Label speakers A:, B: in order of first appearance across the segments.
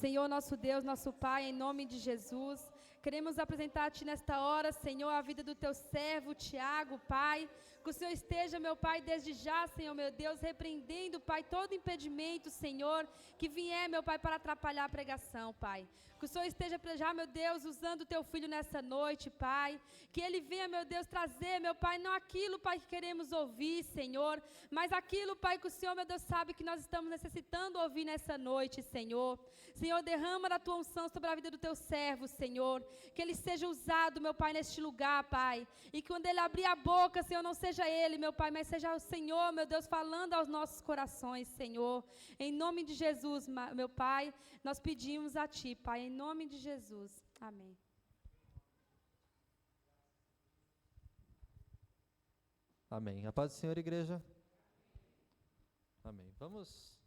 A: Senhor, nosso Deus, nosso Pai, em nome de Jesus, queremos apresentar-te nesta hora, Senhor, a vida do teu servo, Tiago, Pai. Que o Senhor esteja, meu Pai, desde já, Senhor, meu Deus, repreendendo, Pai, todo impedimento, Senhor, que vier, meu Pai, para atrapalhar a pregação, Pai. Que o Senhor esteja já, meu Deus, usando o teu filho nessa noite, Pai. Que ele venha, meu Deus, trazer, meu Pai, não aquilo, Pai, que queremos ouvir, Senhor, mas aquilo, Pai, que o Senhor, meu Deus, sabe que nós estamos necessitando ouvir nessa noite, Senhor. Senhor, derrama da tua unção sobre a vida do teu servo, Senhor. Que ele seja usado, meu Pai, neste lugar, Pai. E que quando ele abrir a boca, Senhor, não seja ele, meu Pai, mas seja o Senhor, meu Deus, falando aos nossos corações, Senhor. Em nome de Jesus, meu Pai, nós pedimos a Ti, Pai, em nome de Jesus. Amém.
B: Amém. A paz do Senhor, igreja. Amém. Vamos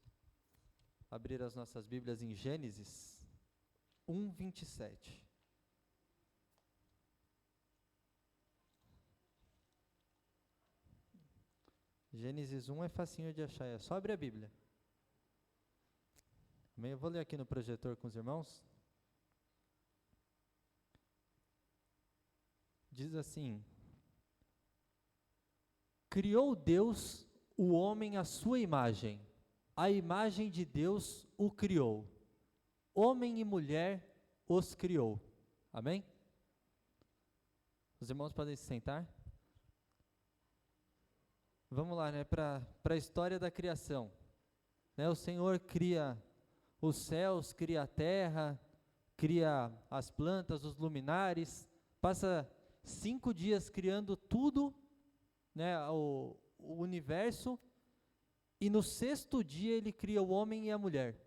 B: abrir as nossas Bíblias em Gênesis 1, 27. Gênesis 1 é facinho de achar, é só abrir a Bíblia. Amém? Eu vou ler aqui no projetor com os irmãos. Diz assim: criou Deus o homem à sua imagem, a imagem de Deus o criou, homem e mulher os criou. Amém? Os irmãos podem se sentar? Vamos lá, para a história da criação. O Senhor cria os céus, cria a terra, cria as plantas, os luminares, passa 5 dias criando tudo, o universo, e no 6º dia ele cria o homem e a mulher.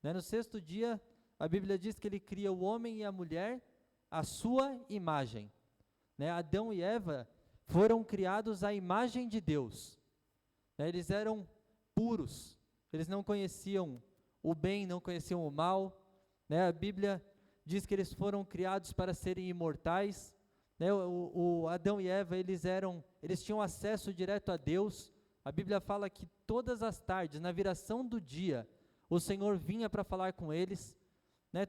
B: No 6º dia, a Bíblia diz que ele cria o homem e a mulher à sua imagem. Adão e Eva foram criados à imagem de Deus. Eles eram puros, eles não conheciam o bem, não conheciam o mal. A Bíblia diz que eles foram criados para serem imortais. O Adão e Eva, eles tinham acesso direto a Deus. A Bíblia fala que todas as tardes, na viração do dia, o Senhor vinha para falar com eles.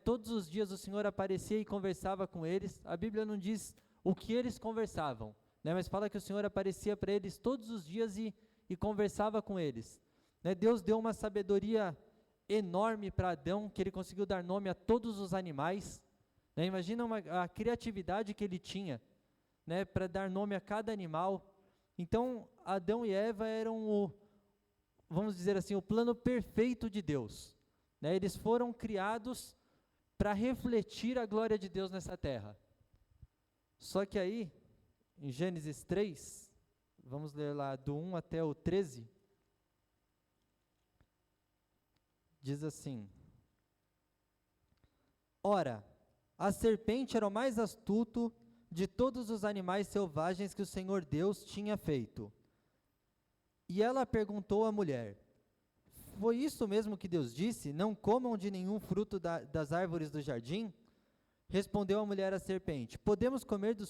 B: Todos os dias o Senhor aparecia e conversava com eles. A Bíblia não diz o que eles conversavam, mas fala que o Senhor aparecia para eles todos os dias e conversava com eles. Deus deu uma sabedoria enorme para Adão, que ele conseguiu dar nome a todos os animais. Imagina a criatividade que ele tinha, para dar nome a cada animal. Então, Adão e Eva eram vamos dizer assim, o plano perfeito de Deus. Eles foram criados para refletir a glória de Deus nessa terra. Só que aí, em Gênesis 3, vamos ler lá do 1 até o 13, diz assim: ora, a serpente era o mais astuto de todos os animais selvagens que o Senhor Deus tinha feito. E ela perguntou à mulher: foi isso mesmo que Deus disse? Não comam de nenhum fruto das árvores do jardim? Respondeu a mulher à serpente: podemos comer do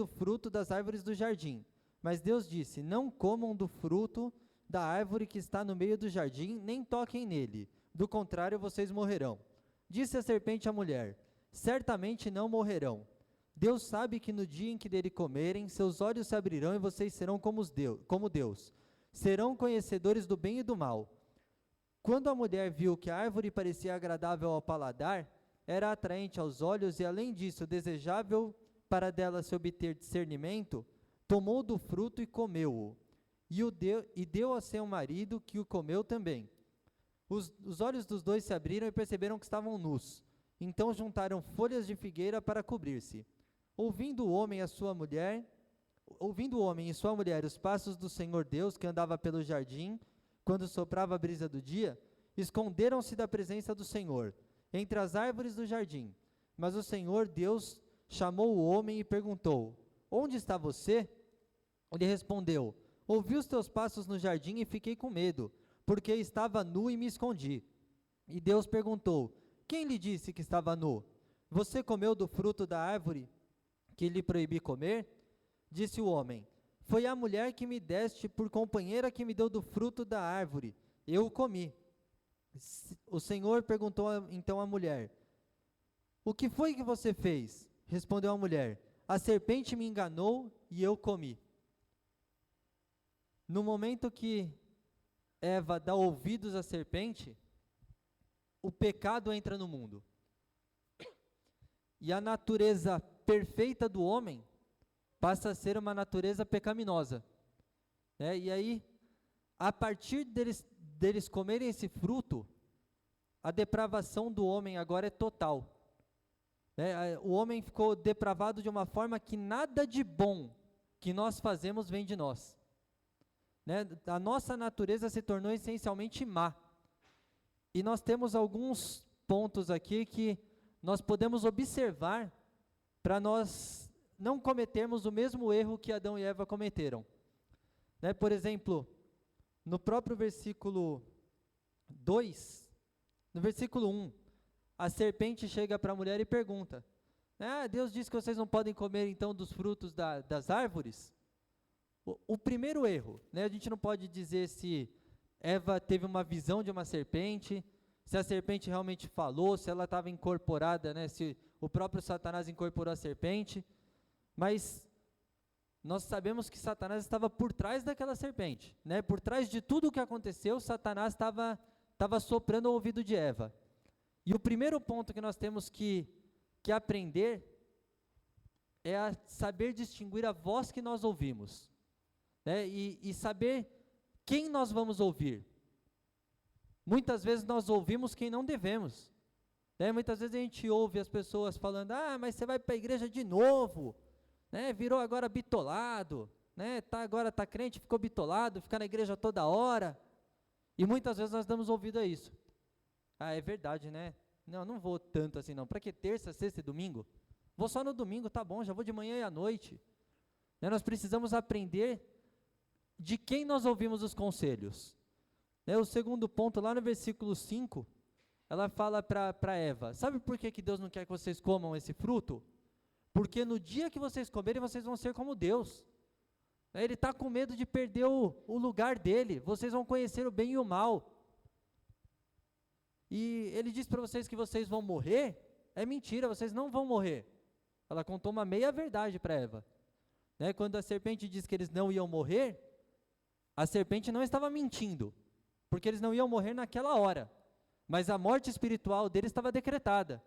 B: fruto das árvores do jardim. Mas Deus disse: não comam do fruto da árvore que está no meio do jardim, nem toquem nele, do contrário vocês morrerão. Disse a serpente à mulher: certamente não morrerão. Deus sabe que no dia em que dele comerem, seus olhos se abrirão e vocês serão como Deus. Serão conhecedores do bem e do mal. Quando a mulher viu que a árvore parecia agradável ao paladar, era atraente aos olhos e, além disso, desejável para dela se obter discernimento, tomou do fruto e comeu-o. E deu a seu marido, que o comeu também. Os olhos dos dois se abriram e perceberam que estavam nus. Então juntaram folhas de figueira para cobrir-se. Ouvindo o homem e sua mulher os passos do Senhor Deus que andava pelo jardim, quando soprava a brisa do dia, esconderam-se da presença do Senhor, entre as árvores do jardim. Mas o Senhor Deus chamou o homem e perguntou: onde está você? Ele respondeu: ouvi os teus passos no jardim e fiquei com medo, porque estava nu e me escondi. E Deus perguntou: quem lhe disse que estava nu? Você comeu do fruto da árvore que lhe proibi comer? Disse o homem: foi a mulher que me deste por companheira que me deu do fruto da árvore. Eu o comi. O Senhor perguntou então à mulher: o que foi que você fez? Respondeu a mulher: a serpente me enganou e eu comi. No momento que Eva dá ouvidos à serpente, o pecado entra no mundo. E a natureza perfeita do homem passa a ser uma natureza pecaminosa. Né? E aí, a partir deles comerem esse fruto, a depravação do homem agora é total. Né? O homem ficou depravado de uma forma que nada de bom que nós fazemos vem de nós. Né? A nossa natureza se tornou essencialmente má. E nós temos alguns pontos aqui que nós podemos observar para nós não cometermos o mesmo erro que Adão e Eva cometeram. Né? Por exemplo, no próprio versículo 2, no versículo 1, a serpente chega para a mulher e pergunta: Deus disse que vocês não podem comer então dos frutos das árvores? O primeiro erro, né, a gente não pode dizer se Eva teve uma visão de uma serpente, se a serpente realmente falou, se ela estava incorporada, né, se o próprio Satanás incorporou a serpente, mas nós sabemos que Satanás estava por trás daquela serpente, né, por trás de tudo o que aconteceu, Satanás estava soprando o ouvido de Eva. E o primeiro ponto que nós temos que aprender é a saber distinguir a voz que nós ouvimos. Né, e saber quem nós vamos ouvir. Muitas vezes nós ouvimos quem não devemos. Né, muitas vezes a gente ouve as pessoas falando: mas você vai para a igreja de novo, né, virou agora bitolado, né, agora está crente, ficou bitolado, fica na igreja toda hora. E muitas vezes nós damos ouvido a isso. É verdade, né? Não vou tanto assim não. Para que terça, sexta e domingo? Vou só no domingo, tá bom, já vou de manhã e à noite. Né, nós precisamos aprender de quem nós ouvimos os conselhos. Né, o segundo ponto, lá no versículo 5, ela fala para Eva: sabe por que Deus não quer que vocês comam esse fruto? Porque no dia que vocês comerem, vocês vão ser como Deus. Né, ele está com medo de perder o lugar dele, vocês vão conhecer o bem e o mal. E ele diz para vocês que vocês vão morrer, é mentira, vocês não vão morrer. Ela contou uma meia verdade para Eva. Né, quando a serpente disse que eles não iam morrer, a serpente não estava mentindo, porque eles não iam morrer naquela hora, mas a morte espiritual deles estava decretada.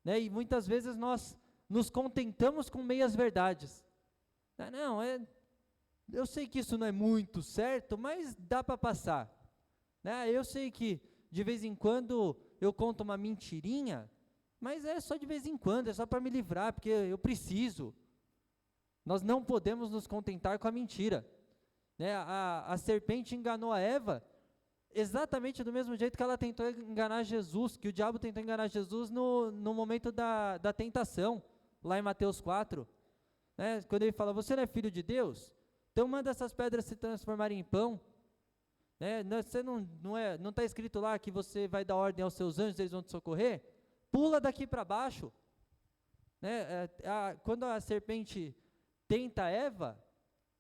B: Né, e muitas vezes nós nos contentamos com meias verdades. Eu sei que isso não é muito certo, mas dá para passar. Né, eu sei que de vez em quando eu conto uma mentirinha, mas é só de vez em quando, é só para me livrar, porque eu preciso. Nós não podemos nos contentar com a mentira. Né, a serpente enganou a Eva exatamente do mesmo jeito que ela tentou enganar Jesus, que o diabo tentou enganar Jesus no momento da tentação, lá em Mateus 4. Né, quando ele fala: você não é filho de Deus? Então manda essas pedras se transformarem em pão. Né, você não está escrito lá que você vai dar ordem aos seus anjos, eles vão te socorrer? Pula daqui para baixo. Né, quando a serpente tenta Eva,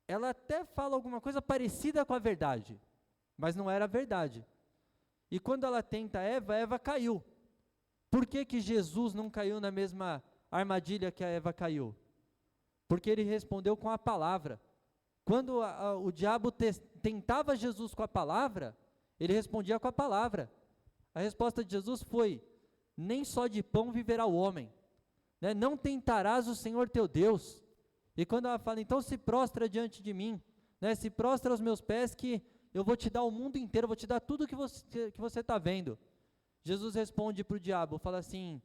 B: ela até fala alguma coisa parecida com a verdade, mas não era a verdade. E quando ela tenta Eva, Eva caiu. Por que Jesus não caiu na mesma armadilha que a Eva caiu? Porque ele respondeu com a palavra. Quando o diabo tentava Jesus com a palavra, ele respondia com a palavra. A resposta de Jesus foi: nem só de pão viverá o homem. Né? Não tentarás o Senhor teu Deus. E quando ela fala: então se prostra diante de mim, né, se prostra aos meus pés, que eu vou te dar o mundo inteiro, eu vou te dar tudo que você está vendo. Jesus responde para o diabo, fala assim: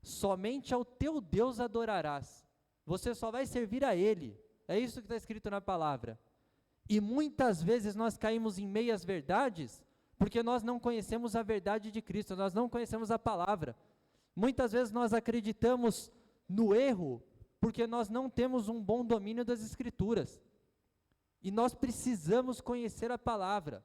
B: somente ao teu Deus adorarás, você só vai servir a Ele. É isso que está escrito na palavra. E muitas vezes nós caímos em meias verdades, porque nós não conhecemos a verdade de Cristo, nós não conhecemos a palavra. Muitas vezes nós acreditamos no erro, porque nós não temos um bom domínio das Escrituras. E nós precisamos conhecer a palavra,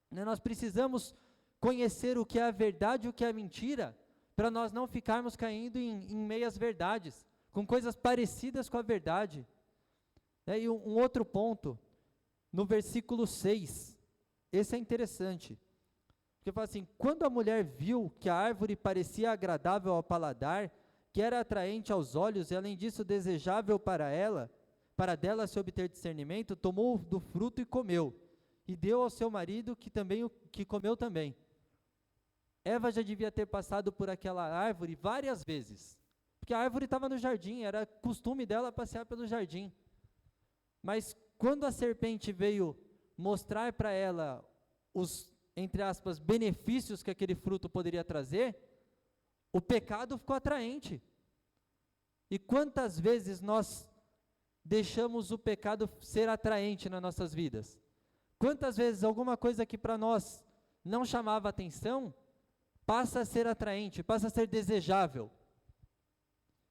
B: né? Nós precisamos conhecer o que é a verdade e o que é a mentira, para nós não ficarmos caindo em meias verdades, com coisas parecidas com a verdade. E um outro ponto, no versículo 6, esse é interessante. Porque fala assim, quando a mulher viu que a árvore parecia agradável ao paladar, que era atraente aos olhos e além disso desejável para ela, para dela se obter discernimento, tomou do fruto e comeu, e deu ao seu marido que comeu também. Eva já devia ter passado por aquela árvore várias vezes, porque a árvore estava no jardim, era costume dela passear pelo jardim. Mas quando a serpente veio mostrar para ela os, entre aspas, benefícios que aquele fruto poderia trazer, o pecado ficou atraente. E quantas vezes nós deixamos o pecado ser atraente nas nossas vidas? Quantas vezes alguma coisa que para nós não chamava atenção, passa a ser atraente, passa a ser desejável.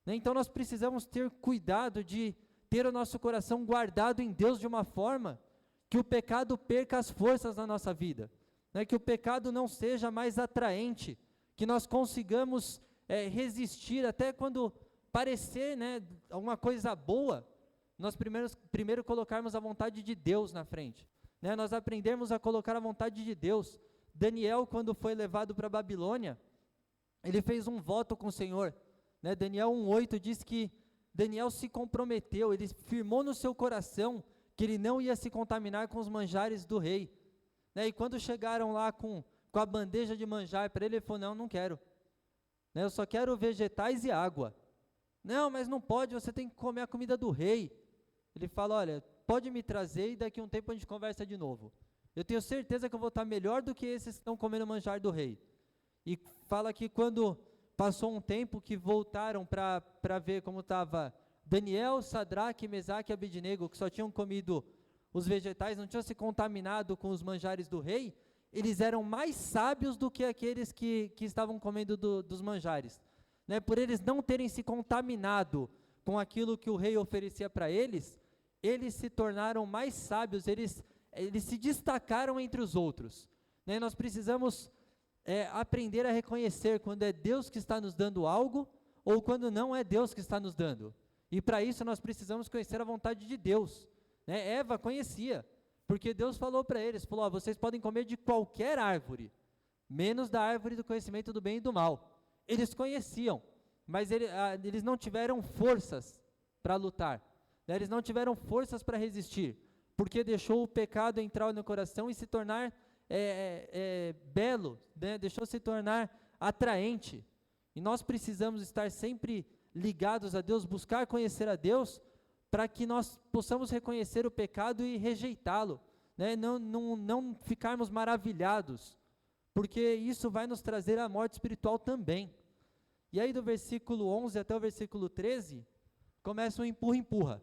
B: Então nós precisamos ter cuidado de ter o nosso coração guardado em Deus de uma forma que o pecado perca as forças na nossa vida, que o pecado não seja mais atraente, que nós consigamos resistir até quando parecer alguma coisa boa, nós primeiro colocarmos a vontade de Deus na frente, nós aprendermos a colocar a vontade de Deus. Daniel, quando foi levado para a Babilônia, ele fez um voto com o Senhor, Daniel 1:8 diz que Daniel se comprometeu, ele firmou no seu coração que ele não ia se contaminar com os manjares do rei, e quando chegaram lá com a bandeja de manjar para ele, ele falou, não quero, eu só quero vegetais e água. Não, mas não pode, você tem que comer a comida do rei. Ele fala, olha, pode me trazer e daqui a um tempo a gente conversa de novo. Eu tenho certeza que eu vou estar melhor do que esses que estão comendo manjar do rei. E fala que quando passou um tempo que voltaram para ver como estava Daniel, Sadraque, Mesaque e Abednego, que só tinham comido os vegetais, não tinham se contaminado com os manjares do rei, eles eram mais sábios do que aqueles que estavam comendo dos manjares. Por eles não terem se contaminado com aquilo que o rei oferecia para eles se tornaram mais sábios, eles se destacaram entre os outros. Nós precisamos aprender a reconhecer quando é Deus que está nos dando algo ou quando não é Deus que está nos dando. E para isso nós precisamos conhecer a vontade de Deus. Eva conhecia, porque Deus falou para eles, falou, vocês podem comer de qualquer árvore, menos da árvore do conhecimento do bem e do mal. Eles conheciam, mas eles não tiveram forças para lutar, eles não tiveram forças para resistir, porque deixou o pecado entrar no coração e se tornar belo, deixou se tornar atraente. E nós precisamos estar sempre ligados a Deus, buscar conhecer a Deus, para que nós possamos reconhecer o pecado e rejeitá-lo, não ficarmos maravilhados, porque isso vai nos trazer a morte espiritual também. E aí do versículo 11 até o versículo 13, começa um empurra-empurra,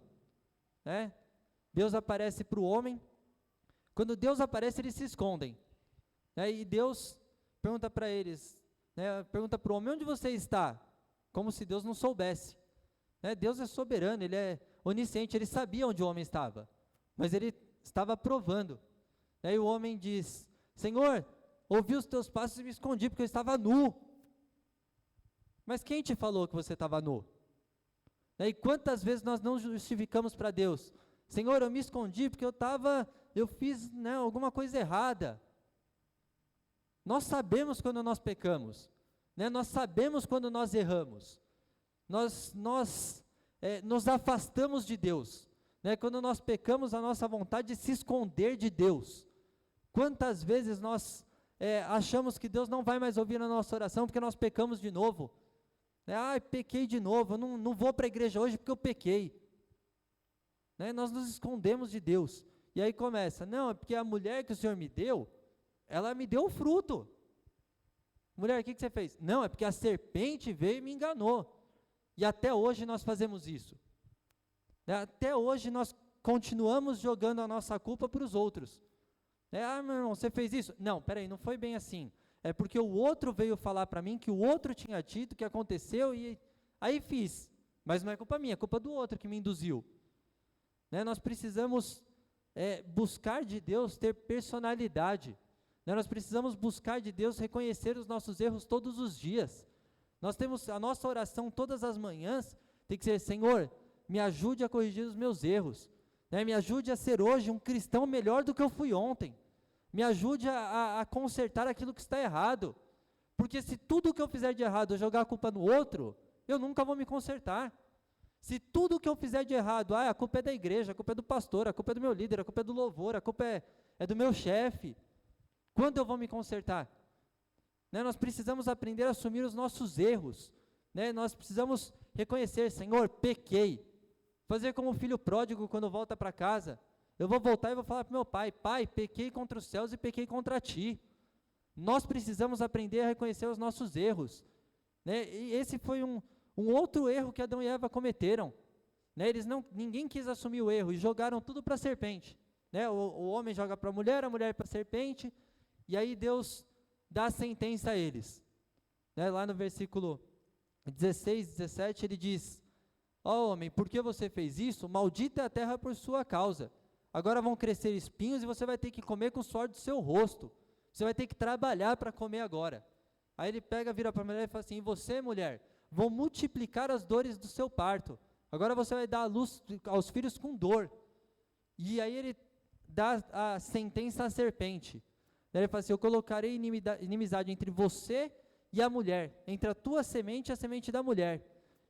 B: Deus aparece para o homem, quando Deus aparece eles se escondem, e Deus pergunta para eles, pergunta para o homem, onde você está? Como se Deus não soubesse, Deus é soberano, Ele é onisciente, Ele sabia onde o homem estava, mas Ele estava provando. Aí o homem diz, Senhor, ouvi os teus passos e me escondi porque eu estava nu. Mas quem te falou que você estava nu? E quantas vezes nós não justificamos para Deus, Senhor, eu me escondi porque eu fiz alguma coisa errada. Nós sabemos quando nós pecamos, nós sabemos quando nós erramos, nós nos afastamos de Deus, quando nós pecamos, a nossa vontade de se esconder de Deus. Quantas vezes nós achamos que Deus não vai mais ouvir a nossa oração porque nós pecamos de novo, pequei de novo, eu não vou para a igreja hoje porque eu pequei, nós nos escondemos de Deus, e aí começa, não, é porque a mulher que o Senhor me deu, ela me deu o fruto. Mulher, o que você fez? Não, é porque a serpente veio e me enganou. E até hoje nós fazemos isso. Até hoje nós continuamos jogando a nossa culpa para os outros. Meu irmão, você fez isso? Não, peraí, não foi bem assim. É porque o outro veio falar para mim que o outro tinha dito, que aconteceu, e aí fiz. Mas não é culpa minha, é culpa do outro que me induziu. Nós precisamos buscar de Deus ter personalidade. Nós precisamos buscar de Deus reconhecer os nossos erros todos os dias. Nós temos a nossa oração todas as manhãs, tem que ser, Senhor, me ajude a corrigir os meus erros, me ajude a ser hoje um cristão melhor do que eu fui ontem, Me ajude a consertar aquilo que está errado. Porque se tudo que eu fizer de errado eu jogar a culpa no outro, eu nunca vou me consertar. Se tudo que eu fizer de errado, a culpa é da igreja, a culpa é do pastor, a culpa é do meu líder, a culpa é do louvor, a culpa é do meu chefe, quando eu vou me consertar? Né, nós precisamos aprender a assumir os nossos erros, né, nós precisamos reconhecer, Senhor, pequei, fazer como o filho pródigo quando volta para casa. Eu vou voltar e vou falar para o meu pai, pai, pequei contra os céus e pequei contra ti. Nós precisamos aprender a reconhecer os nossos erros, né, e esse foi um outro erro que Adão e Eva cometeram, né, ninguém quis assumir o erro e jogaram tudo para a serpente, né, o homem joga para a mulher para a serpente, e aí Deus dá a sentença a eles, né, lá no versículo 16, 17, ele diz, ó homem, por que você fez isso? Maldita é a terra por sua causa, agora vão crescer espinhos e você vai ter que comer com o suor do seu rosto, você vai ter que trabalhar para comer agora. Aí ele vira para a mulher e fala assim, e você, mulher, vão multiplicar as dores do seu parto, agora você vai dar à luz aos filhos com dor. E aí ele dá a sentença à serpente, ele fala assim, eu colocarei inimizade entre você e a mulher, entre a tua semente e a semente da mulher,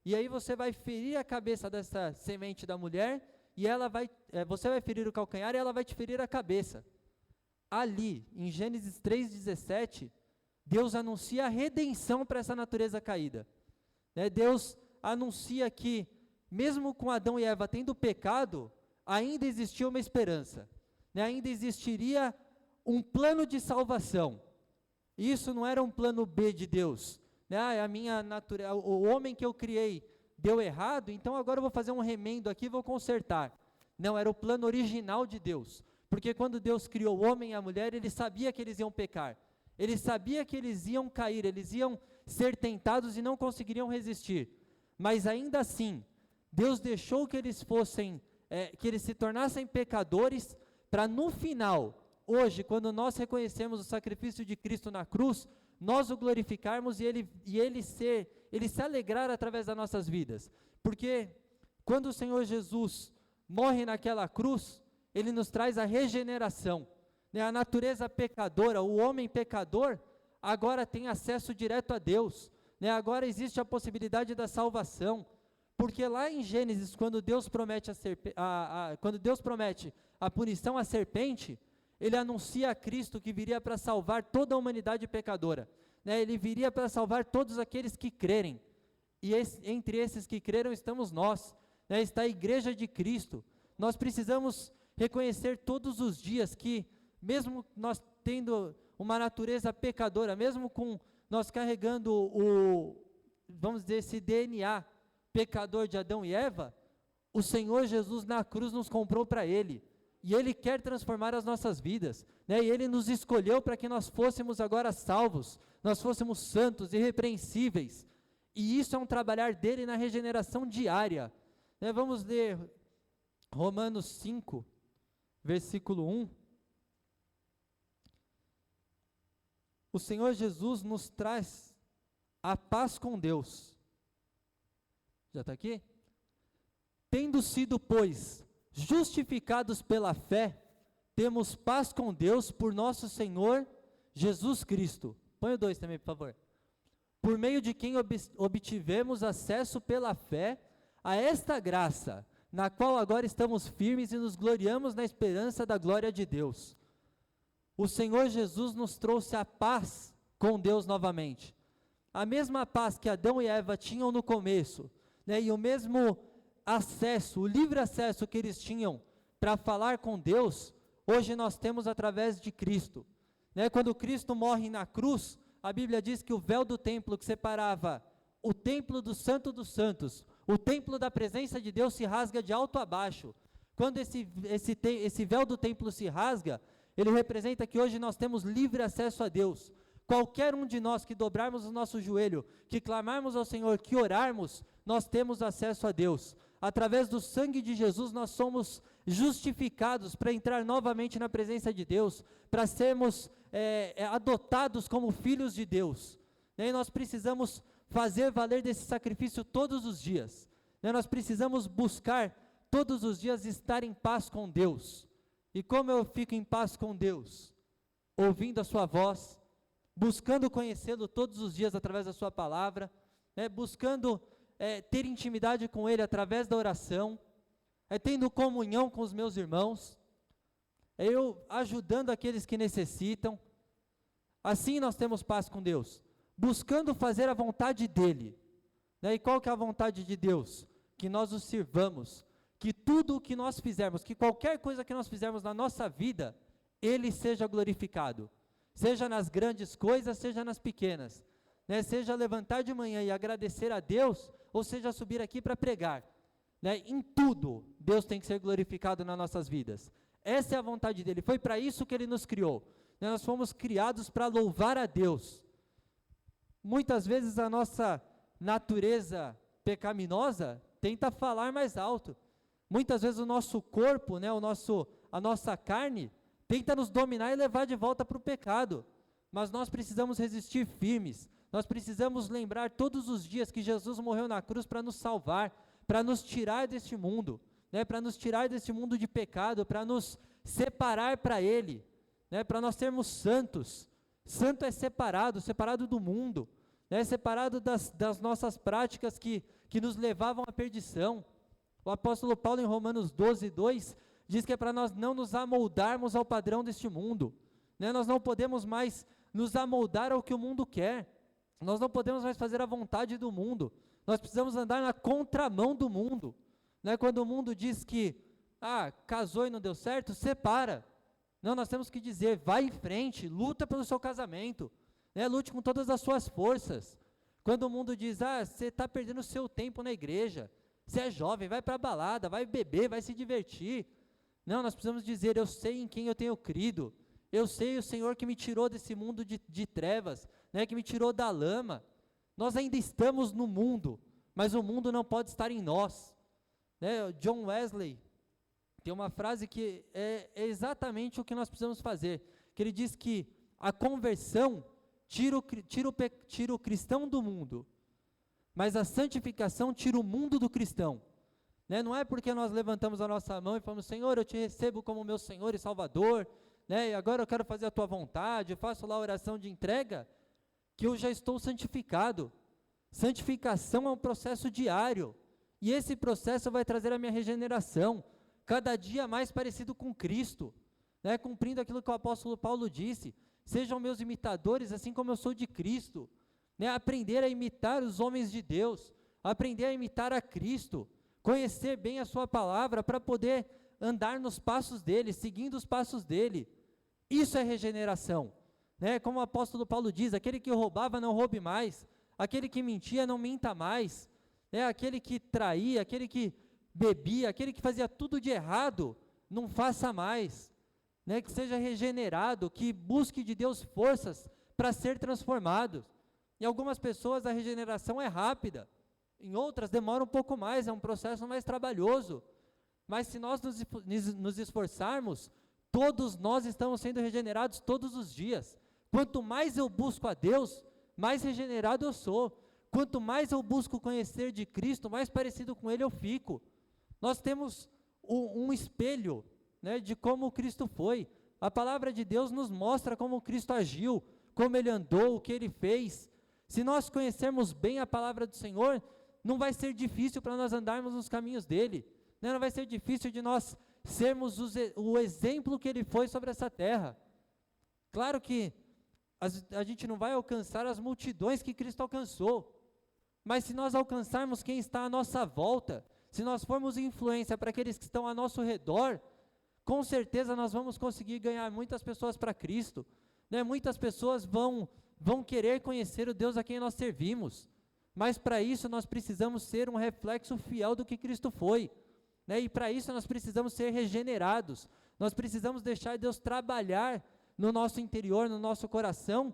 B: e aí você vai ferir a cabeça dessa semente da mulher, e você vai ferir o calcanhar e ela vai te ferir a cabeça. Ali, em Gênesis 3,17, Deus anuncia a redenção para essa natureza caída. Deus anuncia que, mesmo com Adão e Eva tendo pecado, ainda existia uma esperança, ainda existiria um plano de salvação. Isso não era um plano B de Deus, o homem que eu criei deu errado, então agora eu vou fazer um remendo aqui e vou consertar. Não, era o plano original de Deus, porque quando Deus criou o homem e a mulher, ele sabia que eles iam pecar, ele sabia que eles iam cair, eles iam ser tentados e não conseguiriam resistir, mas ainda assim, Deus deixou que eles que eles se tornassem pecadores, para no final, hoje, quando nós reconhecemos o sacrifício de Cristo na cruz, nós o glorificarmos e ele se alegrar através das nossas vidas, porque quando o Senhor Jesus morre naquela cruz, ele nos traz a regeneração, a natureza pecadora, o homem pecador, agora tem acesso direto a Deus, agora existe a possibilidade da salvação, porque lá em Gênesis, quando Deus promete a punição à serpente, ele anuncia a Cristo que viria para salvar toda a humanidade pecadora, ele viria para salvar todos aqueles que crerem, e entre esses que creram estamos nós, está a igreja de Cristo. Nós precisamos reconhecer todos os dias que, mesmo nós tendo uma natureza pecadora, mesmo com nós carregando vamos dizer, esse DNA pecador de Adão e Eva, o Senhor Jesus na cruz nos comprou para Ele, e Ele quer transformar as nossas vidas, e Ele nos escolheu para que nós fôssemos agora salvos, nós fôssemos santos, irrepreensíveis, e isso é um trabalhar dEle na regeneração diária, vamos ler Romanos 5, versículo 1, o Senhor Jesus nos traz a paz com Deus, já está aqui? Tendo sido, pois, justificados pela fé, temos paz com Deus por nosso Senhor Jesus Cristo. Põe o 2 também, por favor. Por meio de quem obtivemos acesso pela fé a esta graça, na qual agora estamos firmes e nos gloriamos na esperança da glória de Deus. O Senhor Jesus nos trouxe a paz com Deus novamente. A mesma paz que Adão e Eva tinham no começo, e o mesmo acesso, o livre acesso que eles tinham para falar com Deus, hoje nós temos através de Cristo. Quando Cristo morre na cruz, a Bíblia diz que o véu do templo que separava o templo do Santo dos Santos, o templo da presença de Deus, se rasga de alto a baixo. Quando esse véu do templo se rasga, ele representa que hoje nós temos livre acesso a Deus. Qualquer um de nós que dobrarmos o nosso joelho, que clamarmos ao Senhor, que orarmos, nós temos acesso a Deus. Através do sangue de Jesus nós somos justificados para entrar novamente na presença de Deus, para sermos adotados como filhos de Deus. E nós precisamos fazer valer desse sacrifício todos os dias. Nós precisamos buscar todos os dias estar em paz com Deus. E como eu fico em paz com Deus? ouvindo a sua voz, buscando conhecê-lo todos os dias através da sua palavra, né, buscando ter intimidade com Ele através da oração, tendo comunhão com os meus irmãos, eu ajudando aqueles que necessitam. Assim nós temos paz com Deus, buscando fazer a vontade dEle, né? E qual que é a vontade de Deus? Que nós o sirvamos, que tudo o que nós fizermos, que qualquer coisa que nós fizermos na nossa vida, Ele seja glorificado, seja nas grandes coisas, seja nas pequenas, né? Seja levantar de manhã e agradecer a Deus, ou seja subir aqui para pregar, né? Em tudo, Deus tem que ser glorificado nas nossas vidas. Essa é a vontade dEle, foi para isso que Ele nos criou, né? Nós fomos criados para louvar a Deus. Muitas vezes a nossa natureza pecaminosa tenta falar mais alto, muitas vezes o nosso corpo, né, a nossa carne, tenta nos dominar e levar de volta para o pecado, mas nós precisamos resistir firmes, nós precisamos lembrar todos os dias que Jesus morreu na cruz para nos salvar, para nos tirar deste mundo, né, para nos tirar deste mundo de pecado, para nos separar para Ele, né, para nós sermos santos. Santo é separado do mundo, né, separado das nossas práticas que nos levavam à perdição. O apóstolo Paulo, em Romanos 12:2, diz que é para nós não nos amoldarmos ao padrão deste mundo, né? Nós não podemos mais nos amoldar ao que o mundo quer, nós não podemos mais fazer a vontade do mundo, nós precisamos andar na contramão do mundo, né? Quando o mundo diz que, casou e não deu certo, separa. Não, nós temos que dizer, vai em frente, luta pelo seu casamento, né? Lute com todas as suas forças. Quando o mundo diz, você está perdendo o seu tempo na igreja, você é jovem, vai para a balada, vai beber, vai se divertir. Não, nós precisamos dizer, eu sei em quem eu tenho crido, eu sei o Senhor que me tirou desse mundo de trevas, né, que me tirou da lama. Nós ainda estamos no mundo, mas o mundo não pode estar em nós, né? John Wesley tem uma frase que é exatamente o que nós precisamos fazer, que ele diz que a conversão tira o cristão do mundo, mas a santificação tira o mundo do cristão, né? Não é porque nós levantamos a nossa mão e falamos, Senhor, eu te recebo como meu Senhor e Salvador, né? E agora eu quero fazer a tua vontade, eu faço lá a oração de entrega, que eu já estou santificado. Santificação é um processo diário, e esse processo vai trazer a minha regeneração, cada dia mais parecido com Cristo, né? Cumprindo aquilo que o apóstolo Paulo disse, sejam meus imitadores, assim como eu sou de Cristo, né? Aprender a imitar os homens de Deus, aprender a imitar a Cristo, conhecer bem a sua palavra, para poder andar nos passos dele, seguindo os passos dele. Isso é regeneração, né? Como o apóstolo Paulo diz, aquele que roubava não roube mais, aquele que mentia não minta mais, né? Aquele que traía, aquele que bebia, aquele que fazia tudo de errado, não faça mais, né? Que seja regenerado, que busque de Deus forças para ser transformado. Em algumas pessoas a regeneração é rápida, em outras demora um pouco mais, é um processo mais trabalhoso, mas se nós nos esforçarmos, todos nós estamos sendo regenerados todos os dias. Quanto mais eu busco a Deus, mais regenerado eu sou. Quanto mais eu busco conhecer de Cristo, mais parecido com Ele eu fico. Nós temos um espelho, né, de como Cristo foi. A palavra de Deus nos mostra como Cristo agiu, como Ele andou, o que Ele fez. Se nós conhecermos bem a palavra do Senhor, não vai ser difícil para nós andarmos nos caminhos dEle, né? Não vai ser difícil de nós sermos o exemplo que Ele foi sobre essa terra. Claro que a gente não vai alcançar as multidões que Cristo alcançou, mas se nós alcançarmos quem está à nossa volta, se nós formos influência para aqueles que estão ao nosso redor, com certeza nós vamos conseguir ganhar muitas pessoas para Cristo, né? Muitas pessoas vão querer conhecer o Deus a quem nós servimos, mas para isso nós precisamos ser um reflexo fiel do que Cristo foi, né? E para isso nós precisamos ser regenerados, nós precisamos deixar Deus trabalhar no nosso interior, no nosso coração,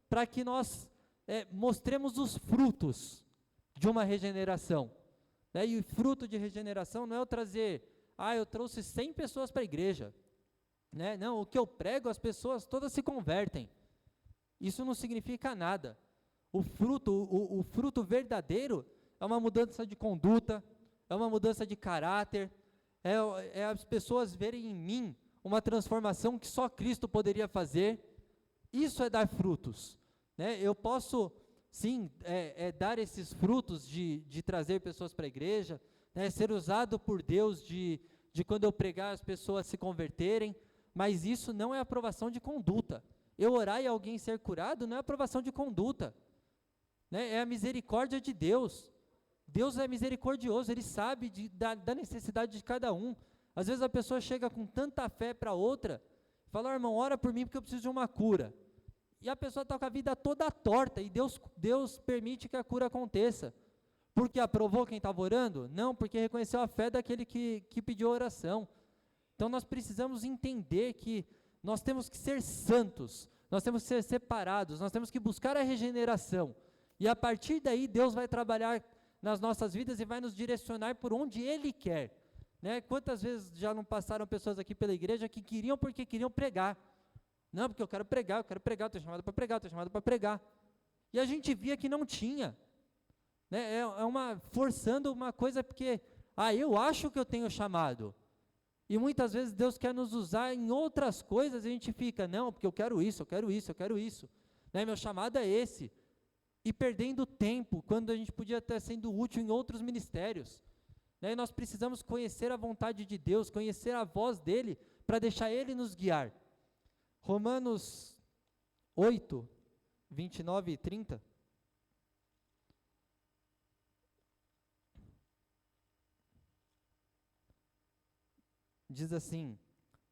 B: para que nós mostremos os frutos de uma regeneração, né? E o fruto de regeneração não é eu trazer, eu trouxe 100 pessoas para a igreja, né? Não, o que eu prego, as pessoas todas se convertem. Isso não significa nada. O fruto verdadeiro é uma mudança de conduta, é uma mudança de caráter, é as pessoas verem em mim uma transformação que só Cristo poderia fazer, Isso é dar frutos, né? Eu posso, sim, dar esses frutos de trazer pessoas para a igreja, né? Ser usado por Deus de quando eu pregar as pessoas se converterem, mas isso não é aprovação de conduta. Eu orar e alguém ser curado não é aprovação de conduta, né? É a misericórdia de Deus. Deus é misericordioso, Ele sabe da necessidade de cada um. Às vezes a pessoa chega com tanta fé para outra, fala, irmão, ora por mim porque eu preciso de uma cura. E a pessoa está com a vida toda torta, e Deus permite que a cura aconteça. Porque aprovou quem estava orando? Não, porque reconheceu a fé daquele que pediu a oração. Então nós precisamos entender que nós temos que ser santos, nós temos que ser separados, nós temos que buscar a regeneração. E a partir daí Deus vai trabalhar nas nossas vidas e vai nos direcionar por onde Ele quer. Né? Quantas vezes já não passaram pessoas aqui pela igreja que queriam porque queriam pregar. Não, porque eu quero pregar, estou chamado para pregar. E a gente via que não tinha. Né? Forçando uma coisa porque, eu acho que eu tenho chamado. E muitas vezes Deus quer nos usar em outras coisas e a gente fica, não, porque eu quero isso. Né? Meu chamado é esse. E perdendo tempo, quando a gente podia estar sendo útil em outros ministérios. Né? E nós precisamos conhecer a vontade de Deus, conhecer a voz dEle, para deixar Ele nos guiar. Romanos 8, 29 e 30. Diz assim,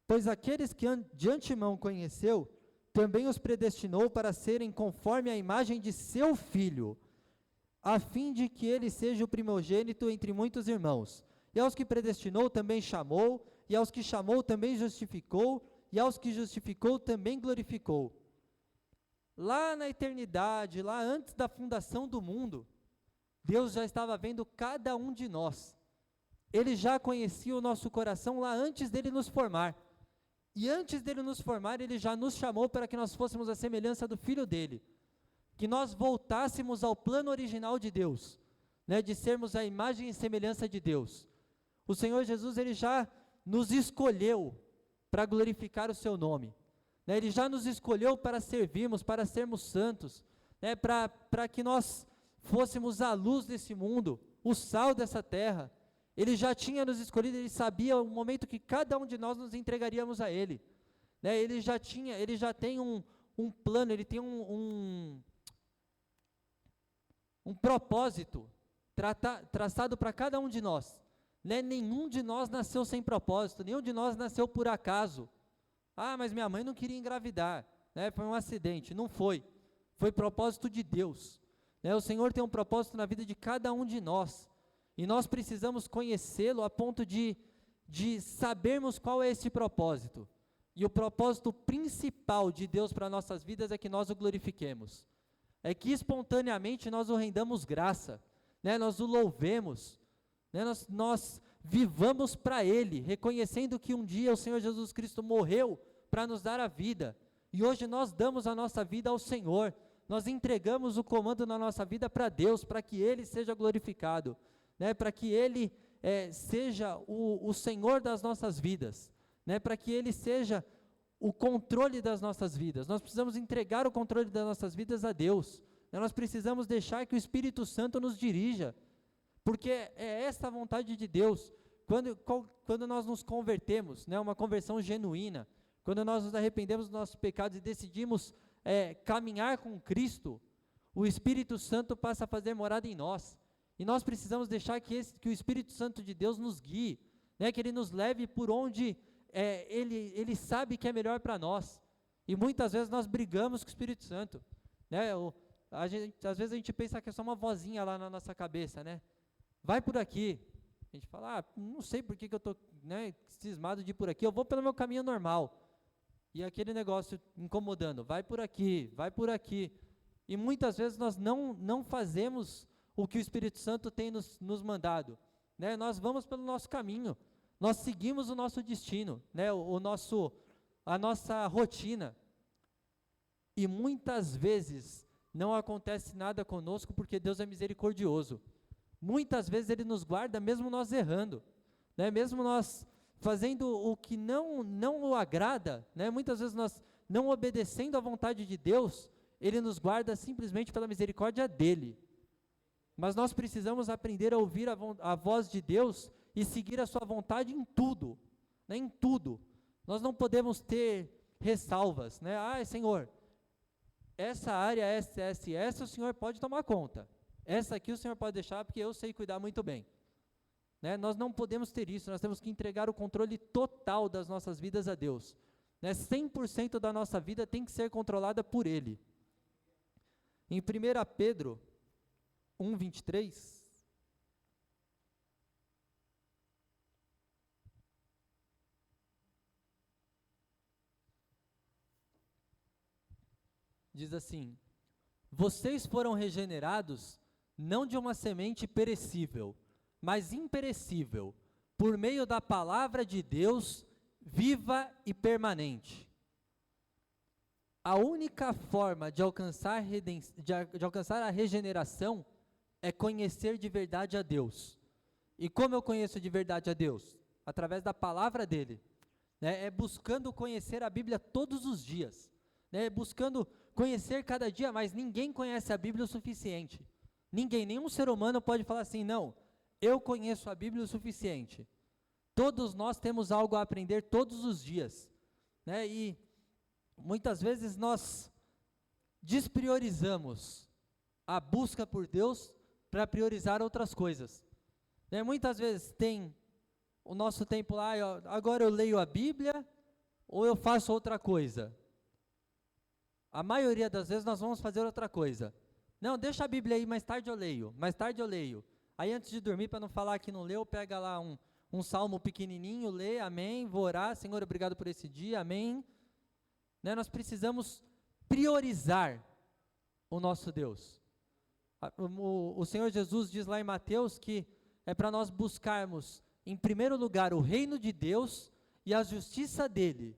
B: pois aqueles que de antemão conheceu, também os predestinou para serem conforme a imagem de seu Filho, a fim de que ele seja o primogênito entre muitos irmãos. E aos que predestinou também chamou, e aos que chamou também justificou, e aos que justificou também glorificou. Lá na eternidade, lá antes da fundação do mundo, Deus já estava vendo cada um de nós. Ele já conhecia o nosso coração lá antes dele nos formar. E antes dele nos formar, Ele já nos chamou para que nós fôssemos a semelhança do Filho dele. Que nós voltássemos ao plano original de Deus, né, de sermos a imagem e semelhança de Deus. O Senhor Jesus, Ele já nos escolheu para glorificar o seu nome. Né, Ele já nos escolheu para servirmos, para sermos santos, né, para que nós fôssemos a luz desse mundo, o sal dessa terra. Ele já tinha nos escolhido, Ele sabia o momento que cada um de nós nos entregaríamos a Ele. Né, Ele já tem um plano, Ele tem um propósito traçado para cada um de nós. Né, nenhum de nós nasceu sem propósito, nenhum de nós nasceu por acaso. Mas minha mãe não queria engravidar, né, foi um acidente. Não foi, foi propósito de Deus. Né, o Senhor tem um propósito na vida de cada um de nós. E nós precisamos conhecê-lo a ponto de sabermos qual é esse propósito. E o propósito principal de Deus para nossas vidas é que nós o glorifiquemos. É que espontaneamente nós o rendamos graça, né? Nós o louvemos, né? Nós vivamos para Ele, reconhecendo que um dia o Senhor Jesus Cristo morreu para nos dar a vida. E hoje nós damos a nossa vida ao Senhor. Nós entregamos o comando na nossa vida para Deus, para que Ele seja glorificado. Né, para que Ele seja o Senhor das nossas vidas, né, para que Ele seja o controle das nossas vidas. Nós precisamos entregar o controle das nossas vidas a Deus, né, nós precisamos deixar que o Espírito Santo nos dirija, porque é essa a vontade de Deus. Quando nós nos convertemos, né, uma conversão genuína, quando nós nos arrependemos dos nossos pecados e decidimos caminhar com Cristo, o Espírito Santo passa a fazer morada em nós. E nós precisamos deixar que o Espírito Santo de Deus nos guie, né, que Ele nos leve por onde Ele sabe que é melhor para nós. E muitas vezes nós brigamos com o Espírito Santo. Né, às vezes a gente pensa que é só uma vozinha lá na nossa cabeça, né? Vai por aqui. A gente fala, não sei por que eu estou, né, cismado de ir por aqui, eu vou pelo meu caminho normal. E aquele negócio incomodando, vai por aqui, vai por aqui. E muitas vezes nós não fazemos o que o Espírito Santo tem nos mandado, né? Nós vamos pelo nosso caminho, nós seguimos o nosso destino, né? A nossa rotina, e muitas vezes não acontece nada conosco porque Deus é misericordioso. Muitas vezes Ele nos guarda mesmo nós errando, né? Mesmo nós fazendo o que não o agrada, né? Muitas vezes nós não obedecendo à vontade de Deus, Ele nos guarda simplesmente pela misericórdia dEle. Mas nós precisamos aprender a ouvir a voz de Deus e seguir a sua vontade em tudo, né, em tudo. Nós não podemos ter ressalvas, né? Senhor, essa área, essa, o Senhor pode tomar conta. Essa aqui o Senhor pode deixar porque eu sei cuidar muito bem. Né? Nós não podemos ter isso, nós temos que entregar o controle total das nossas vidas a Deus. Né? 100% da nossa vida tem que ser controlada por Ele. Em 1 Pedro 1:23, diz assim: vocês foram regenerados não de uma semente perecível, mas imperecível, por meio da palavra de Deus, viva e permanente. A única forma de alcançar a regeneração é conhecer de verdade a Deus. E como eu conheço de verdade a Deus? Através da palavra dEle. Né? É buscando conhecer a Bíblia todos os dias. Né? É buscando conhecer cada dia mais. Ninguém conhece a Bíblia o suficiente. Ninguém, nenhum ser humano pode falar assim, não, eu conheço a Bíblia o suficiente. Todos nós temos algo a aprender todos os dias. Né? E muitas vezes nós despriorizamos a busca por Deus para priorizar outras coisas. Né? Muitas vezes tem o nosso tempo lá, agora eu leio a Bíblia ou eu faço outra coisa. A maioria das vezes nós vamos fazer outra coisa. Não, deixa a Bíblia aí, mais tarde eu leio. Aí antes de dormir, para não falar que não leu, pega lá um salmo pequenininho, lê, amém, vou orar, Senhor, obrigado por esse dia, amém. Né, nós precisamos priorizar o nosso Deus. O Senhor Jesus diz lá em Mateus que é para nós buscarmos, em primeiro lugar, o reino de Deus e a justiça dEle.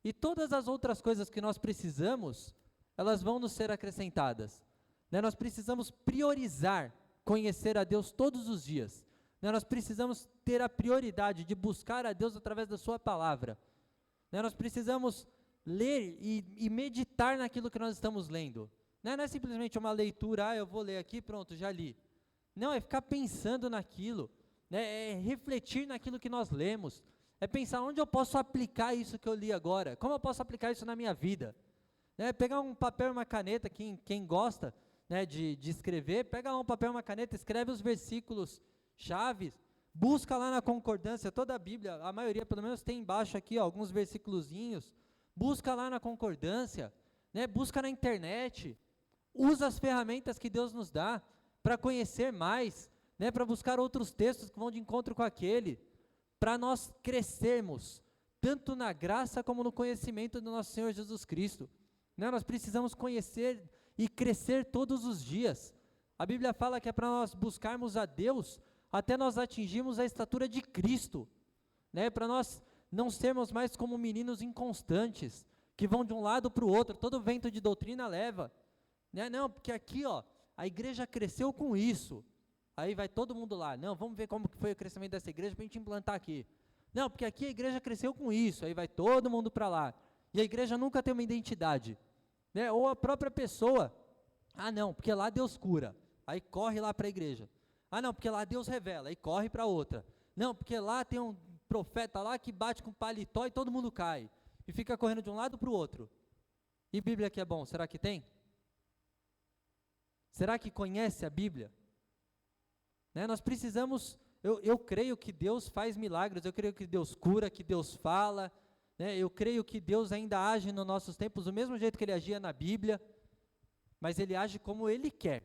B: E todas as outras coisas que nós precisamos, elas vão nos ser acrescentadas. Né, nós precisamos priorizar conhecer a Deus todos os dias. Né, nós precisamos ter a prioridade de buscar a Deus através da sua palavra. Né, nós precisamos ler e meditar naquilo que nós estamos lendo. Não é simplesmente uma leitura, eu vou ler aqui, pronto, já li. Não, é ficar pensando naquilo, né, é refletir naquilo que nós lemos, é pensar onde eu posso aplicar isso que eu li agora, como eu posso aplicar isso na minha vida. Né, pegar um papel e uma caneta, quem gosta, né, de escrever, pega lá um papel e uma caneta, escreve os versículos chaves, busca lá na concordância, toda a Bíblia, a maioria pelo menos tem embaixo aqui alguns versículozinhos, busca lá na concordância, né, busca na internet, usa as ferramentas que Deus nos dá para conhecer mais, né, para buscar outros textos que vão de encontro com aquele, para nós crescermos, tanto na graça como no conhecimento do nosso Senhor Jesus Cristo. Né, nós precisamos conhecer e crescer todos os dias. A Bíblia fala que é para nós buscarmos a Deus até nós atingirmos a estatura de Cristo, né, para nós não sermos mais como meninos inconstantes, que vão de um lado para o outro, todo vento de doutrina leva, né? Não, porque aqui, a igreja cresceu com isso, aí vai todo mundo lá, não, vamos ver como que foi o crescimento dessa igreja para a gente implantar aqui, não, porque aqui a igreja cresceu com isso, aí vai todo mundo para lá, e a igreja nunca tem uma identidade, né? Ou a própria pessoa, não, porque lá Deus cura, aí corre lá para a igreja, não, porque lá Deus revela, aí corre para outra, não, porque lá tem um profeta lá que bate com paletó e todo mundo cai, e fica correndo de um lado para o outro. E Bíblia que é bom, será que tem? Será que conhece a Bíblia? Né, nós precisamos, eu creio que Deus faz milagres, eu creio que Deus cura, que Deus fala, né, eu creio que Deus ainda age nos nossos tempos do mesmo jeito que Ele agia na Bíblia, mas Ele age como Ele quer.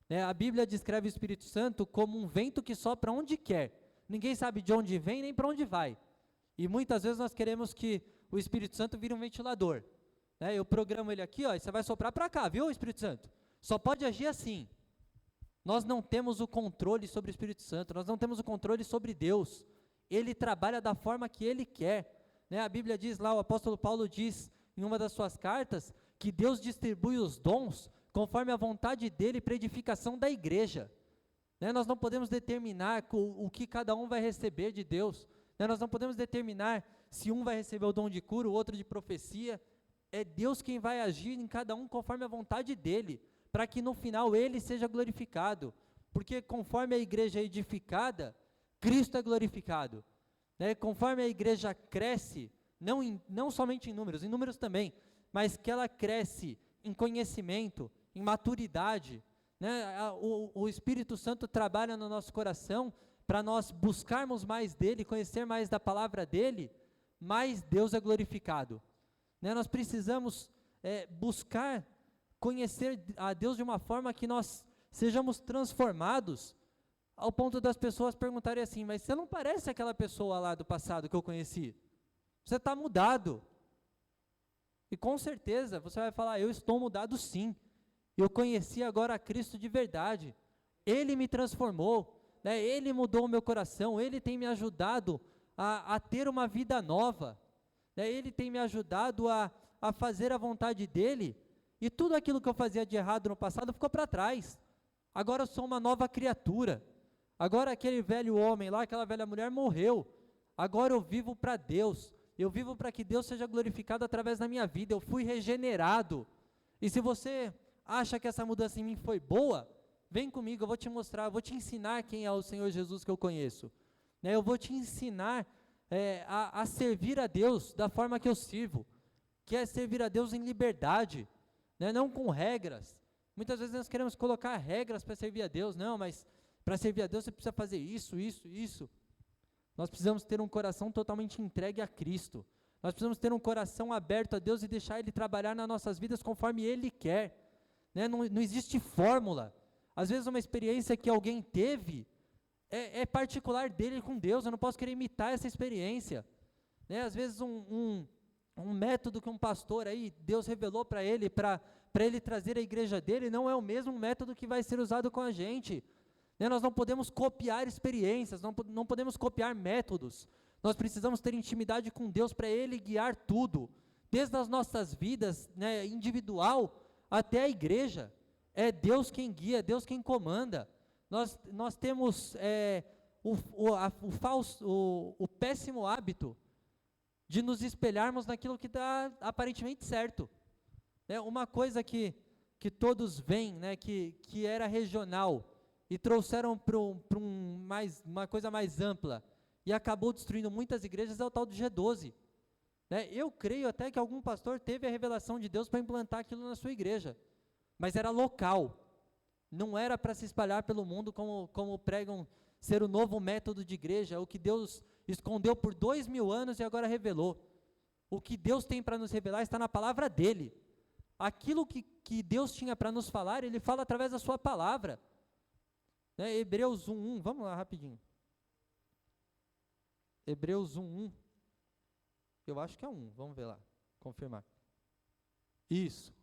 B: Né, a Bíblia descreve o Espírito Santo como um vento que sopra onde quer. Ninguém sabe de onde vem nem para onde vai. E muitas vezes nós queremos que o Espírito Santo vire um ventilador. Né? Eu programo ele aqui, e você vai soprar para cá, viu, Espírito Santo? Só pode agir assim. Nós não temos o controle sobre o Espírito Santo, nós não temos o controle sobre Deus. Ele trabalha da forma que Ele quer. Né? A Bíblia diz lá, o apóstolo Paulo diz em uma das suas cartas, que Deus distribui os dons conforme a vontade dEle para edificação da igreja. Né, nós não podemos determinar o que cada um vai receber de Deus. Né, nós não podemos determinar se um vai receber o dom de cura, o outro de profecia. É Deus quem vai agir em cada um conforme a vontade dele, para que no final ele seja glorificado. Porque conforme a igreja é edificada, Cristo é glorificado. Né? Conforme a igreja cresce, não somente em números também, mas que ela cresce em conhecimento, em maturidade, né? O Espírito Santo trabalha no nosso coração para nós buscarmos mais dele, conhecer mais da palavra dele, mais Deus é glorificado. Né? Nós precisamos buscar conhecer a Deus de uma forma que nós sejamos transformados, ao ponto das pessoas perguntarem assim, mas você não parece aquela pessoa lá do passado que eu conheci, você está mudado. E com certeza você vai falar, eu estou mudado sim, eu conheci agora a Cristo de verdade, Ele me transformou, né? Ele mudou o meu coração, Ele tem me ajudado a ter uma vida nova, né? Ele tem me ajudado a fazer a vontade dEle, e tudo aquilo que eu fazia de errado no passado ficou para trás. Agora eu sou uma nova criatura, agora aquele velho homem lá, aquela velha mulher morreu, agora eu vivo para Deus, eu vivo para que Deus seja glorificado através da minha vida, eu fui regenerado. E se você acha que essa mudança em mim foi boa, vem comigo, eu vou te mostrar, eu vou te ensinar quem é o Senhor Jesus que eu conheço, né? Eu vou te ensinar a servir a Deus da forma que eu sirvo, que é servir a Deus em liberdade, né? Não com regras. Muitas vezes nós queremos colocar regras para servir a Deus, não, mas para servir a Deus você precisa fazer isso, isso, isso. Nós precisamos ter um coração totalmente entregue a Cristo, nós precisamos ter um coração aberto a Deus e deixar Ele trabalhar nas nossas vidas conforme Ele quer, né? Não existe fórmula. Às vezes uma experiência que alguém teve é particular dele com Deus, eu não posso querer imitar essa experiência, né? Às vezes um método que um pastor aí, Deus revelou para ele trazer a igreja dele, não é o mesmo método que vai ser usado com a gente, né? Nós não podemos copiar experiências, não podemos copiar métodos, nós precisamos ter intimidade com Deus para Ele guiar tudo, desde as nossas vidas, né, individual, até a igreja. É Deus quem guia, é Deus quem comanda. Nós temos o péssimo hábito de nos espelharmos naquilo que está aparentemente certo. Uma coisa que todos veem, né, que era regional, e trouxeram para uma coisa mais ampla, e acabou destruindo muitas igrejas, é o tal do G12. Né? Eu creio até que algum pastor teve a revelação de Deus para implantar aquilo na sua igreja, mas era local, não era para se espalhar pelo mundo como pregam ser o novo método de igreja, o que Deus escondeu por 2000 anos e agora revelou. O que Deus tem para nos revelar está na palavra dEle. Aquilo que Deus tinha para nos falar, Ele fala através da sua palavra. Né? Hebreus 1:1, vamos lá rapidinho. Hebreus 1:1, eu acho que é 1, vamos ver lá, confirmar. Isso.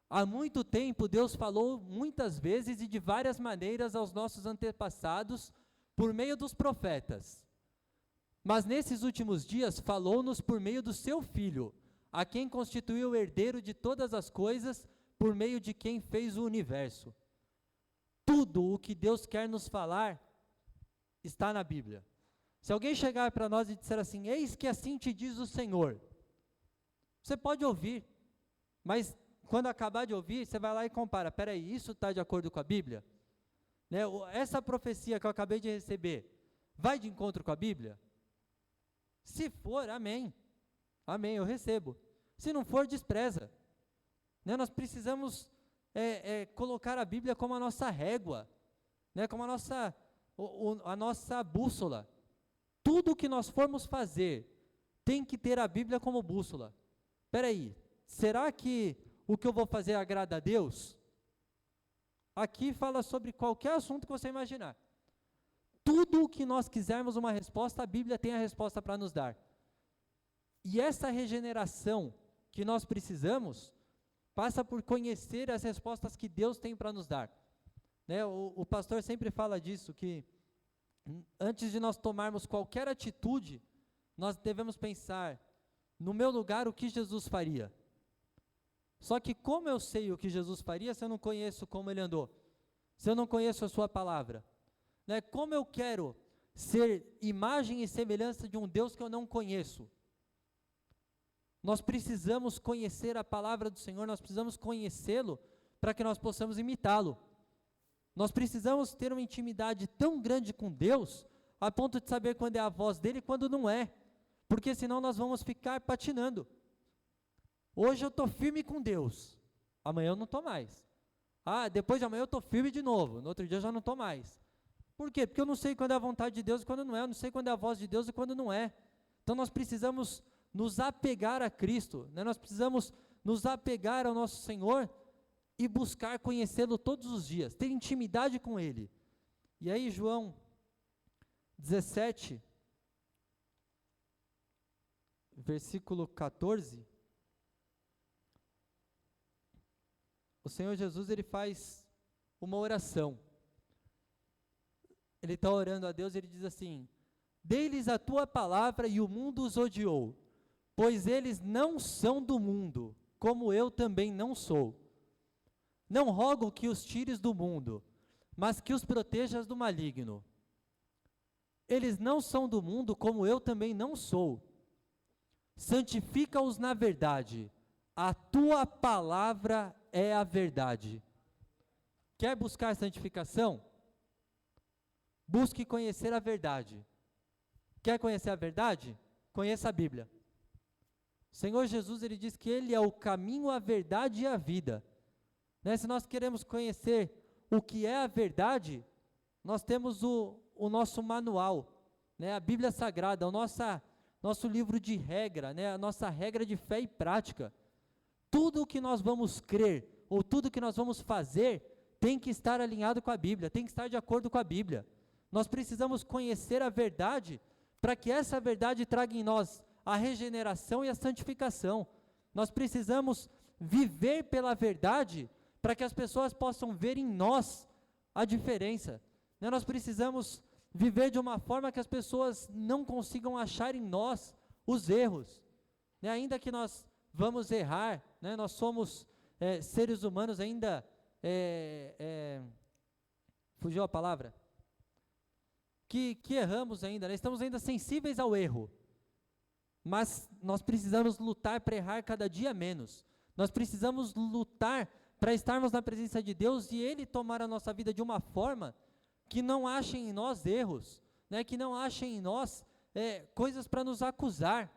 B: Há muito tempo Deus falou muitas vezes e de várias maneiras aos nossos antepassados por meio dos profetas. Mas nesses últimos dias falou-nos por meio do seu Filho, a quem constituiu o herdeiro de todas as coisas, por meio de quem fez o universo. Tudo o que Deus quer nos falar está na Bíblia. Se alguém chegar para nós e disser assim, eis que assim te diz o Senhor, você pode ouvir, mas quando acabar de ouvir, você vai lá e compara, peraí, isso está de acordo com a Bíblia? Né? Essa profecia que eu acabei de receber, vai de encontro com a Bíblia? Se for, amém, amém, eu recebo. Se não for, despreza. Né? Nós precisamos colocar a Bíblia como a nossa régua, né? Como a nossa bússola. Tudo que nós formos fazer, tem que ter a Bíblia como bússola. Peraí, será que o que eu vou fazer agrada a Deus? Aqui fala sobre qualquer assunto que você imaginar. Tudo o que nós quisermos uma resposta, a Bíblia tem a resposta para nos dar. E essa regeneração que nós precisamos, passa por conhecer as respostas que Deus tem para nos dar. Né? O pastor sempre fala disso, que antes de nós tomarmos qualquer atitude, nós devemos pensar, no meu lugar, o que Jesus faria? Só que como eu sei o que Jesus faria se eu não conheço como Ele andou? Se eu não conheço a sua palavra? Né? Como eu quero ser imagem e semelhança de um Deus que eu não conheço? Nós precisamos conhecer a palavra do Senhor, nós precisamos conhecê-lo para que nós possamos imitá-lo. Nós precisamos ter uma intimidade tão grande com Deus, a ponto de saber quando é a voz dele e quando não é, porque senão nós vamos ficar patinando. Hoje eu estou firme com Deus, amanhã eu não estou mais. Depois de amanhã eu estou firme de novo, no outro dia eu já não estou mais. Por quê? Porque eu não sei quando é a vontade de Deus e quando não é, eu não sei quando é a voz de Deus e quando não é. Então nós precisamos nos apegar a Cristo, né? Nós precisamos nos apegar ao nosso Senhor e buscar conhecê-lo todos os dias, ter intimidade com Ele. E aí João 17, versículo 14, o Senhor Jesus, ele faz uma oração. Ele está orando a Deus e ele diz assim: dê-lhes a tua palavra e o mundo os odiou, pois eles não são do mundo, como eu também não sou. Não rogo que os tires do mundo, mas que os protejas do maligno. Eles não são do mundo, como eu também não sou. Santifica-os na verdade, a tua palavra é a verdade. Quer buscar santificação? Busque conhecer a verdade. Quer conhecer a verdade? Conheça a Bíblia. O Senhor Jesus, ele diz que Ele é o caminho, a verdade e a vida. Né? Se nós queremos conhecer o que é a verdade, nós temos o nosso manual, né? A Bíblia Sagrada, nosso livro de regra, né? A nossa regra de fé e prática. Tudo o que nós vamos crer, ou tudo que nós vamos fazer, tem que estar alinhado com a Bíblia, tem que estar de acordo com a Bíblia. Nós precisamos conhecer a verdade, para que essa verdade traga em nós a regeneração e a santificação. Nós precisamos viver pela verdade, para que as pessoas possam ver em nós a diferença. Né? Nós precisamos viver de uma forma que as pessoas não consigam achar em nós os erros. Né? Ainda que nós vamos errar, né? Nós somos seres humanos ainda, fugiu a palavra? Que erramos ainda, né? Estamos ainda sensíveis ao erro. Mas nós precisamos lutar para errar cada dia menos. Nós precisamos lutar para estarmos na presença de Deus e Ele tomar a nossa vida de uma forma que não achem em nós erros, né? Que não achem em nós coisas para nos acusar,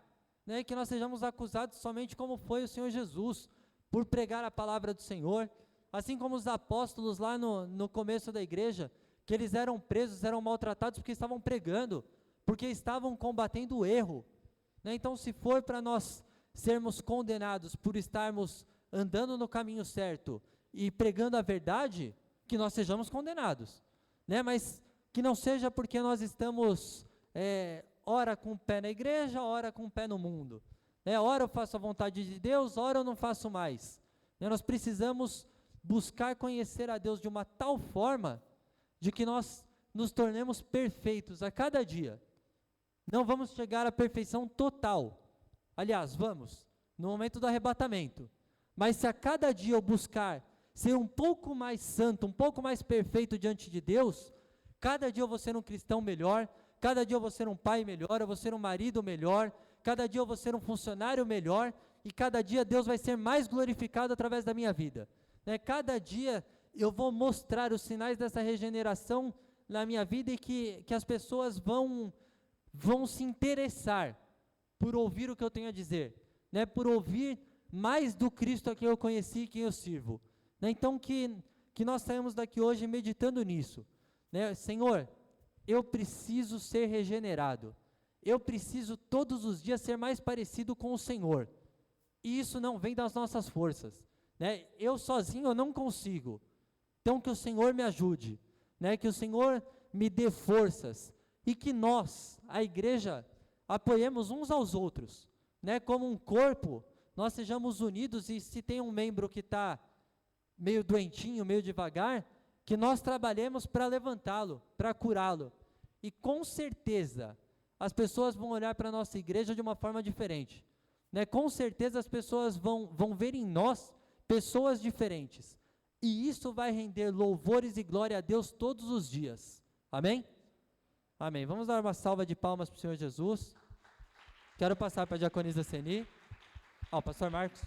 B: né? Que nós sejamos acusados somente como foi o Senhor Jesus, por pregar a palavra do Senhor, assim como os apóstolos lá no começo da igreja, que eles eram presos, eram maltratados porque estavam pregando, porque estavam combatendo o erro. Né? Então, se for para nós sermos condenados por estarmos andando no caminho certo e pregando a verdade, que nós sejamos condenados, né? Mas que não seja porque nós estamos ora com o pé na igreja, ora com o pé no mundo, né? Ora eu faço a vontade de Deus, ora eu não faço mais, né? Nós precisamos buscar conhecer a Deus de uma tal forma, de que nós nos tornemos perfeitos a cada dia. Não vamos chegar à perfeição total, aliás, vamos, no momento do arrebatamento, mas se a cada dia eu buscar ser um pouco mais santo, um pouco mais perfeito diante de Deus, cada dia eu vou ser um cristão melhor, cada dia eu vou ser um pai melhor, eu vou ser um marido melhor, cada dia eu vou ser um funcionário melhor, e cada dia Deus vai ser mais glorificado através da minha vida, né? Cada dia eu vou mostrar os sinais dessa regeneração na minha vida e que as pessoas vão se interessar por ouvir o que eu tenho a dizer, né? Por ouvir mais do Cristo a quem eu conheci e quem eu sirvo. Né? Então que nós saímos daqui hoje meditando nisso, né? Senhor, eu preciso ser regenerado, eu preciso todos os dias ser mais parecido com o Senhor, e isso não vem das nossas forças, né? Eu sozinho eu não consigo, então que o Senhor me ajude, né? Que o Senhor me dê forças, e que nós, a igreja, apoiemos uns aos outros, né? Como um corpo, nós sejamos unidos, e se tem um membro que está meio doentinho, meio devagar, que nós trabalhemos para levantá-lo, para curá-lo, e com certeza as pessoas vão olhar para a nossa igreja de uma forma diferente, né? Com certeza as pessoas vão ver em nós pessoas diferentes, e isso vai render louvores e glória a Deus todos os dias, amém? Amém. Vamos dar uma salva de palmas para o Senhor Jesus. Quero passar para a diaconisa Seni. Ó, pastor Marcos.